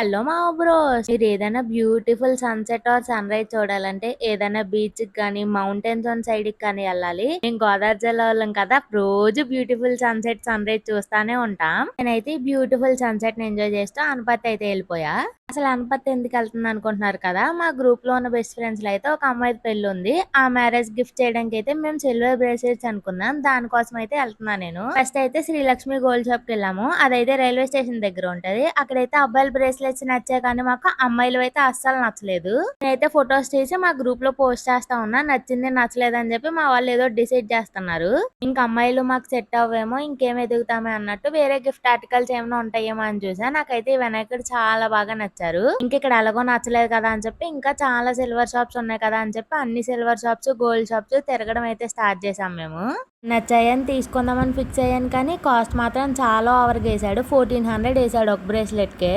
Hello మా bros, మీరు ఏదైనా beautiful sunset or sunrise చూడాలంటే ఏదైనా బీచ్ కి కానీ మౌంటైన్స్ ఆన్ సైడ్ కి కానీ వెళ్ళాలి. మేము గోదావరి జిల్లా వాళ్ళం కదా, రోజు బ్యూటిఫుల్ సన్సెట్ సన్ రైజ్ చూస్తానే ఉంటాం. నేనైతే ఈ బ్యూటిఫుల్ సన్సెట్ ని ఎంజాయ్ చేస్తూ అనపర్తి అయితే వెళ్ళిపోయా. అసలు అనపర్తి ఎందుకు వెళ్తుంది అనుకుంటున్నారు కదా, మా గ్రూప్ లో ఉన్న బెస్ట్ ఫ్రెండ్స్ లో అయితే ఒక అమ్మాయి పెళ్లి ఉంది. ఆ మ్యారేజ్ గిఫ్ట్ చేయడానికి అయితే మేము సిల్వర్ బ్రేస్లెట్స్ అనుకున్నాం. దానికోసం అయితే వెళ్తున్నా నేను. ఫస్ట్ అయితే శ్రీలక్ష్మి గోల్డ్ షాప్ కి వెళ్ళాము. అదైతే రైల్వే స్టేషన్ దగ్గర ఉంటది. అక్కడైతే అబ్బాయిల బ్రేస్లెట్స్ నచ్చాయి కానీ మాకు అమ్మాయిలు అయితే అస్సలు నచ్చలేదు. నేనైతే ఫొటోస్ తీసి మా గ్రూప్ లో పోస్ట్ చేస్తా ఉన్నా, నచ్చింది నచ్చలేదు అని చెప్పి మా వాళ్ళు ఏదో డిసైడ్ చేస్తున్నారు. ఇంకా అమ్మాయిలు మాకు సెట్ అవ్వేమో ఇంకేం ఎదుగుతామే అన్నట్టు వేరే గిఫ్ట్ ఆర్టికల్స్ ఏమైనా ఉంటాయేమో అని చూసా. నాకైతే ఈ వినాయకుడు చాలా బాగా నచ్చారు. ఇంక ఇక్కడ ఎలాగో నచ్చలేదు కదా అని చెప్పి ఇంకా చాలా సిల్వర్ షాప్స్ ఉన్నాయి కదా అని చెప్పి అన్ని సిల్వర్ షాప్స్ గోల్డ్ షాప్స్ తిరగడం అయితే స్టార్ట్ చేసాం మేము. నచ్చాయని తీసుకుందామని ఫిక్స్ అయ్యాను కానీ కాస్ట్ మాత్రం చాలా ఓవర్గా వేసాడు. 1400 వేసాడు ఒక బ్రేస్లెట్ కే.